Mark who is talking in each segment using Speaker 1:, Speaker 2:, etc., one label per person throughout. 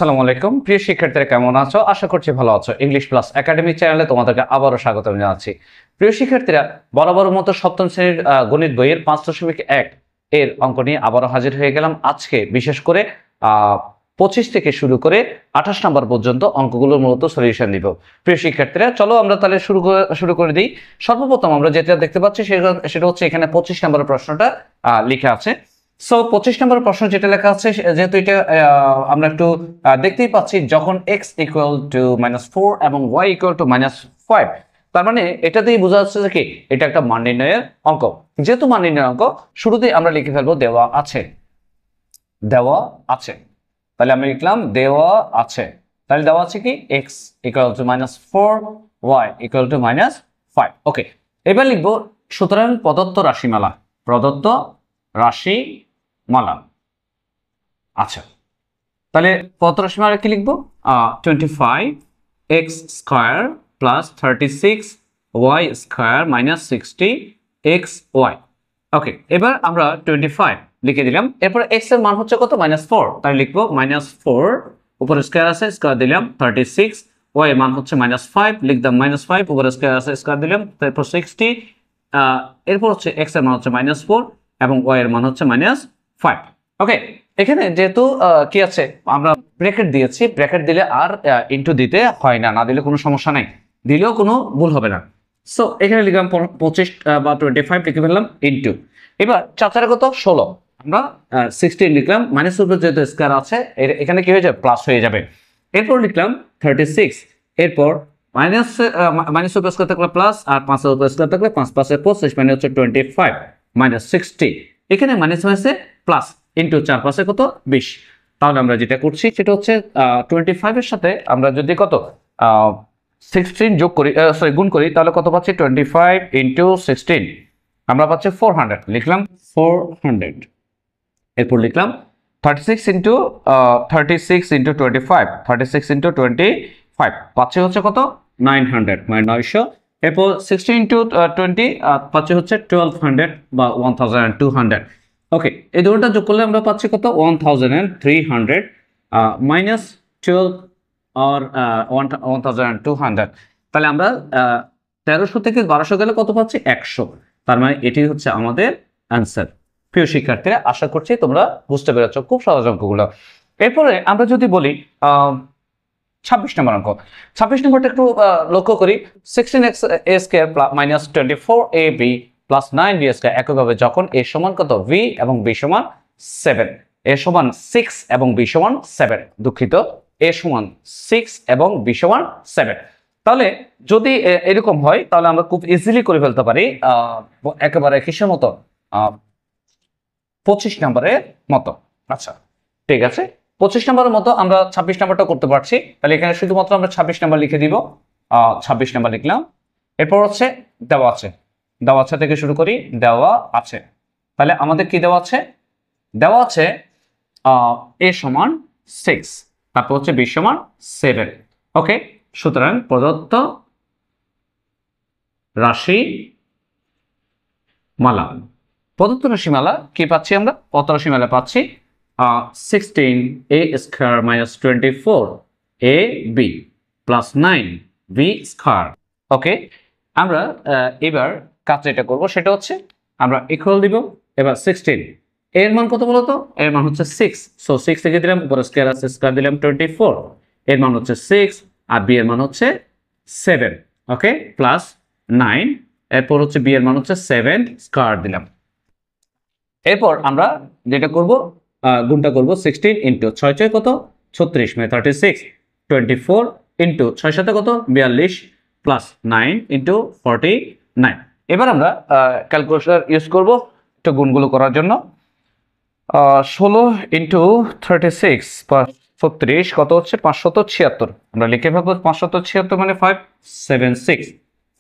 Speaker 1: আসসালামু আলাইকুম প্রিয় শিক্ষার্থীরা, কেমন আছো? আশা করছি ভালো আছো। ইংলিশ প্লাস একাডেমি চ্যানেলে তোমাদেরকে আবারও স্বাগতম জানাচ্ছি। প্রিয় শিক্ষার্থীরা, বরাবর মতো সপ্তম শ্রেণীর গণিত বইয়ের 5.1 এর অঙ্ক নিয়ে আবারও হাজির হয়ে গেলাম। আজকে বিশেষ করে 25 থেকে শুরু করে 28 নম্বর পর্যন্ত অঙ্কগুলোর মূলত সলিউশন দিব। প্রিয় শিক্ষার্থীরা, চলো আমরা তাহলে শুরু করে দিই। সর্বপ্রথম আমরা যেটা দেখতে পাচ্ছি সেটা হচ্ছে এখানে 25 নম্বর প্রশ্নটা লেখা আছে। সো 25 নম্বর প্রশ্ন যেটা লেখা আছে, যেহেতু এটা আমরা একটু দেখতেই পাচ্ছি, যখন x ইকুয়াল টু -4 এবং y ইকুয়াল টু -5, তার মানে এটাতেই বোঝা যাচ্ছে যে কি এটা একটা মান নির্ণয়ের অঙ্ক। যেহেতু মান নির্ণয়ের অঙ্ক, শুরুতেই আমরা লিখে ফেলবো দেওয়া আছে। দেওয়া আছে, তাহলে আমরা লিখলাম দেওয়া আছে। তাহলে দেওয়া আছে কি x equal to -4, y equal to -5। ওকে, এবার লিখবো সুতরাং প্রদত্ত রাশিমালা। প্রদত্ত রাশিমালা। আচ্ছা, তাহলে প্রদত্ত রাশিমালা কি লিখবো? 25x square plus 36y square minus 60xy। ওকে, এবার আমরা 25 লিখে দিলাম। এরপর x এর মান হচ্ছে কত? -4। তাই লিখবো -4, উপরে স্কয়ার আছে স্কয়ার দিলাম 36, y এর মান হচ্ছে -5, লিখলাম -5, উপরে স্কয়ার আছে স্কয়ার দিলাম, তারপর 60। এরপর হচ্ছে x এর মান হচ্ছে -4 এবং y এর মান হচ্ছে -5। ওকে, এখানে যেহেতু কি আছে, আমরা ব্র্যাকেট দিয়েছি, ব্র্যাকেট দিলে আর ইনটু দিতে হয় না, না দিলে কোনো সমস্যা নাই, দিলেও কোনো ভুল হবে না। সো এখানে লিখলাম 25 বা 25 লিখে ফেললাম ইনটু। এবার 4 কত? 16। আমরা 16 লিখলাম, মাইনাস উপরে যেহেতু স্কয়ার আছে এখানে কি হয়ে যাবে? প্লাস হয়ে যাবে। এরপর লিখলাম 36, এরপর মাইনাস উপরে স্কয়ার থাকলে প্লাস, আর 5 এর উপরে স্কয়ার থাকলে 5 5 এর 25 মানে হচ্ছে 25 মাইনাস 60। এখানে মাইনাস মাইনাসে প্লাস, ইনটু 4 5 কত? 20। তাহলে আমরা যেটা করছি সেটা হচ্ছে 25 এর সাথে আমরা যদি কত 16 যোগ করি, সরি গুণ করি, তাহলে কত পাচ্ছি? 25 ইনটু 16 আমরা পাচ্ছি 400। লিখলাম 400। এরপর লিখলাম 36 ইনটু 25, 36 ইনটু 25 পাচ্ছি হচ্ছে কত? 900, মানে 900। এরপর 16 ইনটু 20 পাচ্ছি হচ্ছে 1200 বা 1200। ওকে, এই দুটোটা যোগ করলে আমরা পাচ্ছি কত? 1300 মাইনাস 12 আর 1200। তাহলে আমরা 1300 থেকে 1200 গেলে কত পাচ্ছি? 100। তার মানে এটি হচ্ছে আমাদের অ্যান্সার। প্রিয় শিক্ষার্থীরা, আশা করছি তোমরা বুঝতে পেরেছ, খুব সহজ অঙ্কগুলো। এরপরে আমরা যদি বলি 26 নম্বর অঙ্ক। 26 নম্বরটা একটু লক্ষ্য করি। 16x a square minus 24ab plus 9b square, একইভাবে যখন a সমান কত? v এবং b সমান 7, a সমান 6 এবং b সমান 7, দুঃখিত, a সমান 6 এবং b সমান 7। তাহলে যদি এরকম হয়, তাহলে আমরা খুব ইজিলি করে ফেলতে পারি একেবারে কিসের মতো? 25 নম্বরের মতো। আচ্ছা, ঠিক আছে, 25 নম্বরের মতো আমরা 26 নম্বরটা করতে পারছি। তাহলে এখানে শুধুমাত্র আমরা 26 নম্বর লিখে দিব। 26 নম্বর লিখলাম। এরপর হচ্ছে দেওয়া আছে। দেওয়া আছে থেকে শুরু করি। দেওয়া আছে, তাহলে আমাদের কি দেওয়া আছে? দেওয়া আছে a সমান 6, তারপর হচ্ছে b সমান 7। ওকে, সুতরাং প্রদত্ত রাশিমালা। প্রদত্ত রাশিমালা কি পাচ্ছি আমরা? প্রদত্ত রাশিমালা পাচ্ছি 16a square minus 24ab plus 9b square. Okay, আমরা এবার কাজ যেটা করবো সেটা হচ্ছে আমরা ইকুয়াল দিব। এবার 16 এর মান কত বলতো? এর মান হচ্ছে 6। সো 6 থেকে দিলাম, উপরে স্কয়ার আছে স্কয়ার দিলাম 24, এর মান হচ্ছে 6, আর b এর মান হচ্ছে 7। ওকে, প্লাস 9, এরপর হচ্ছে b এর মান হচ্ছে 7 স্কয়ার দিলাম। এরপর আমরা যেটা করব, গুণটা করব। 16 ইনটু 6 6 কত? 36 মানে 36, 24 ইনটু 6 7 কত? 42 প্লাস 9 ইনটু 49। এবার আমরা ক্যালকুলেটর ইউজ করব একটু গুণগুলো করার জন্য। 16 ইনটু 36 36 কত হচ্ছে? 576। আমরা লিখে ফেলবো 576 মানে 576,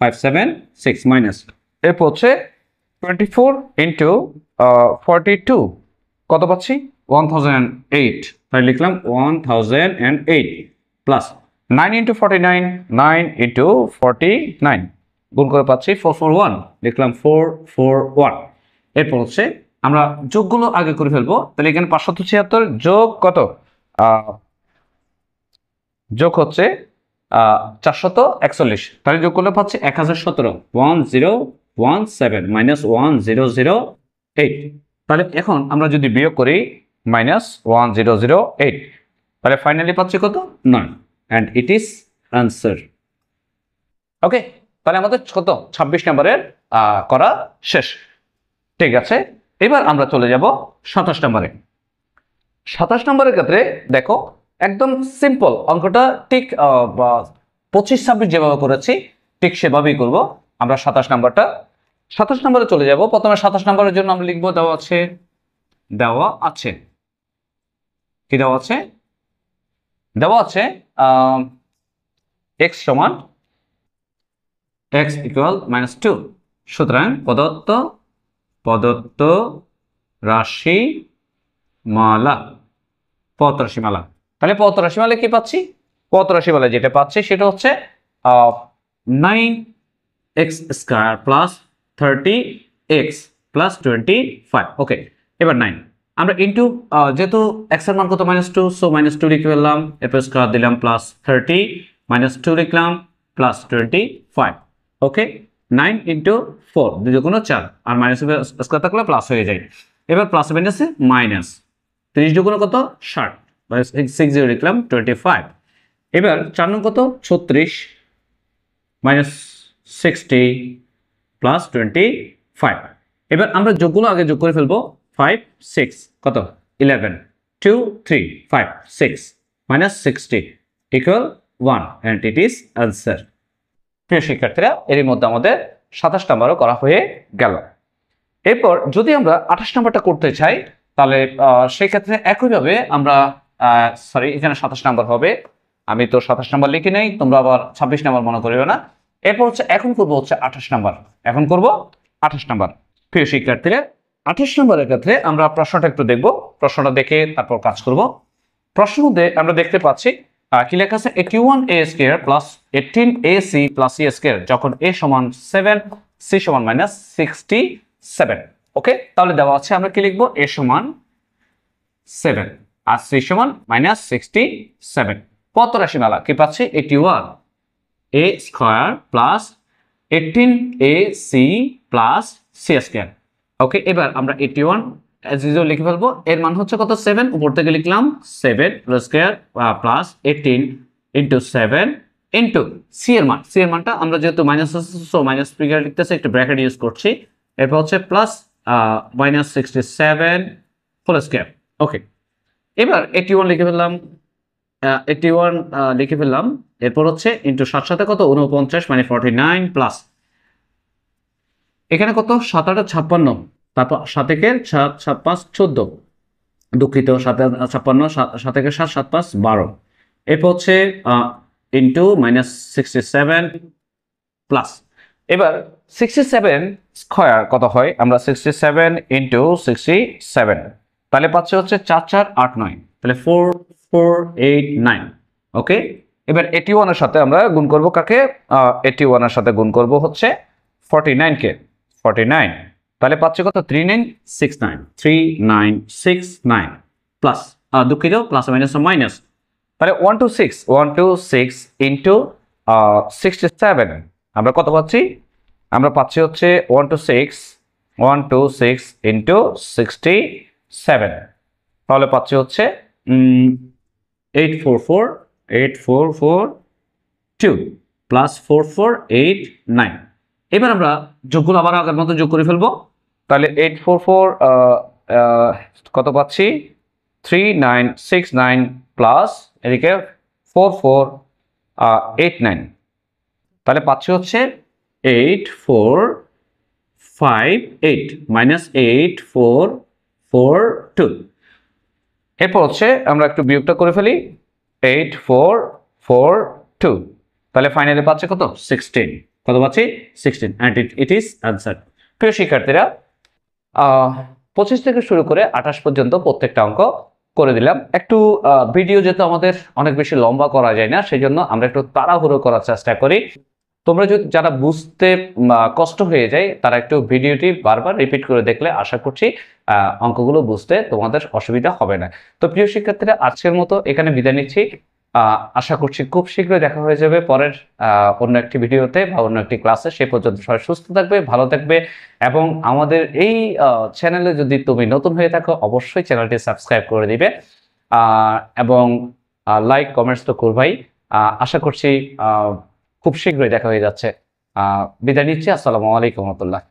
Speaker 1: 576 মাইনাস, এরপর হচ্ছে 24 ইনটু 42 কত পাচ্ছি? 1008। তাই লিখলাম 1008 প্লাস 9 ইনটু 49, 9 ইনটু 49 গুণ করে পাচ্ছি 441, লিখলাম 441। এরপর হচ্ছে আমরা যোগগুলো আগে করে ফেলবো। তাহলে এখানে 576 যোগ কত? যোগ হচ্ছে 441, তাহলে যোগ করলে পাচ্ছি 1017, 1017 মাইনাস 1008। তাহলে এখন আমরা যদি বিয়োগ করি মাইনাস 1008, তাহলে ফাইনালি পাচ্ছি কত? 9, অ্যান্ড ইট ইজ আনসার। ওকে, তাহলে আমাদের কত 26 নম্বরের করা শেষ। ঠিক আছে, এবার আমরা চলে যাব 27 নম্বরে। 27 নম্বরের ক্ষেত্রে দেখো একদম সিম্পল অঙ্কটা, ঠিক 25-26 যেভাবে করেছি ঠিক সেভাবেই করব আমরা 27 নম্বরটা। 27 নম্বরে চলে যাব। প্রথমে 27 নম্বরের জন্য আমরা লিখবো দেওয়া আছে কি দেওয়া আছে? দেওয়া আছে x সমান x ইকুয়াল -2। সুতরাং প্রদত্ত রাশিমালা, পদ রাশিমালা। তাহলে পদ রাশিমালা কি পাচ্ছি? পদ রাশিমালা যেটা পাচ্ছি সেটা হচ্ছে 9x square plus 30x plus 25। ওকে, এবার 9 আমরা ইনটু, যেহেতু x এর মান কত -2, সো -2 লিখে ফেললাম, এরপর স্কয়ার দিলাম প্লাস 30 -2 লিখলাম প্লাস 25। ওকে, 9 ইন্টু 4, 2 গুণ 4, আর মাইনাস স্কয়ার থাকলে প্লাস হয়ে যায়। এবার প্লাস মাইনাসে মাইনাস, 30 দুগুণ কত? 60, 60 লিখলাম 25। এবার 4 নং কত? 36 মাইনাস 60 প্লাস 25। এবার আমরা যোগগুলো আগে যোগ করে ফেলবো। 5 6 কত? 11, 2 3 5 6 minus 60 equal 1, and it is answer. প্রিয় শিক্ষার্থীরা, এর মধ্যে আমাদের 27 নম্বরও করা হয়ে গেল। এরপর যদি আমরা 28 নম্বরটা করতে চাই, তাহলে সেই ক্ষেত্রে একইভাবে আমরা সরি, এখানে 27 নম্বর হবে, আমি তো 27 নম্বর লিখি নাই, তোমরা আবার 26 নম্বর মনে করিও না। এরপর হচ্ছে এখন করবো হচ্ছে 28 নম্বর। এখন করব 28 নম্বর। প্রিয় শিক্ষার্থীরা, 28 নম্বরের ক্ষেত্রে আমরা প্রশ্নটা একটু দেখব, প্রশ্নটা দেখে তারপর কাজ করব। প্রশ্নের মধ্যে আমরা দেখতে পাচ্ছি কি লেখা আছে? 81a square plus 18ac plus c square যখন a সমান 7, c সমান -67। ওকে, তাহলে দেওয়া আছে আমরা কি লিখবো? a সমান 7 আর c সমান -67। কত রাশিমালা কি পাচ্ছি? 81a square plus 18ac plus c square. Okay, এবার আমরা 81 as usual লিখে ফেলবো। এর মান হচ্ছে কত? 7, উপর থেকে লিখলাম 7 square plus 18 into 7 into c এর মান, c এর মানটা আমরা যেহেতু মাইনাস আছে সো মাইনাস ফিগার লিখতেছে, একটু ব্র্যাকেট ইউজ করছি। এরপর হচ্ছে প্লাস -67 হোল স্কয়ার। ওকে, এবার 81 লিখে ফেললাম, 81 লিখে ফেললাম। এরপর হচ্ছে ইন্টু 7 সাথে কত? 49 মানে 49 প্লাস এখানে কত? 7 8 56, তারপর 7 থেকে 7 7 5 14, দুঃখিত 7 56, 7 থেকে 7 7 5 12। এরপর হচ্ছে ইন্টু -67 প্লাস। এবার 67 স্কয়ার কত হয়? আমরা 67 ইন্টু 67, তাহলে পাচ্ছে হচ্ছে 4 4 8 9, তাহলে 4 4 8 9। ওকে, এবার 81 এর সাথে আমরা গুণ করব কাকে? 81 এর সাথে গুণ করব হচ্ছে 49 কে, 49, তাহলে পাচ্ছে কত? 3969, 3969 প্লাস, দুঃখিত প্লাস মাইনাস মাইনাস, তাহলে 126 ইন্টু 67 আমরা কত পাচ্ছি? আমরা পাচ্ছি হচ্ছে 126 ইন্টু 67, তাহলে পাচ্ছি হচ্ছে 8442 প্লাস 4489। এবার আমরা যোগগুলো আবার আগের মতো যোগ করে ফেলবো। তাহলে 844 কত পাচ্ছি? 3969 প্লাস এদিকে 4489, তাহলে পাচ্ছি হচ্ছে 8458 মাইনাস 8442। এরপর হচ্ছে আমরা একটু বিয়োগটা করে ফেলি, 8442, তাহলে ফাইনালি পাচ্ছে কত? 16। কত পাচ্ছি? 16, অ্যান্ড ইট ইজ আনসার। প্রিয় শিক্ষার্থীরা, 25 থেকে শুরু করে 28 পর্যন্ত প্রত্যেকটা অঙ্ক করে দিলাম। একটু ভিডিও যেহেতু আমাদের অনেক বেশি লম্বা করা যায় না, সেই জন্য আমরা একটু তাড়াহুড়ো করার চেষ্টা করি। তোমরা যদি যারা বুঝতে কষ্ট হয়ে যায় তারা একটু ভিডিওটি বারবার রিপিট করে দেখলে আশা করছি অঙ্কগুলো বুঝতে তোমাদের অসুবিধা হবে না। তো প্রিয় শিক্ষার্থীরা, আজকের মতো এখানে বিদায় নিচ্ছি। আশা করছি খুব শীঘ্রই দেখা হয়ে যাবে পরের অন্য একটি ভিডিওতে বা অন্য একটি ক্লাসে। সে পর্যন্ত সবাই সুস্থ থাকবে, ভালো থাকবে এবং আমাদের এই চ্যানেলে যদি তুমি নতুন হয়ে থাকো অবশ্যই চ্যানেলটি সাবস্ক্রাইব করে দিবে এবং লাইক কমেন্টস তো করবাই। আশা করছি খুব শীঘ্রই দেখা হয়ে যাচ্ছে। বিদায় নিচ্ছি। আসসালামু আলাইকুম রহমতুল্লাহ।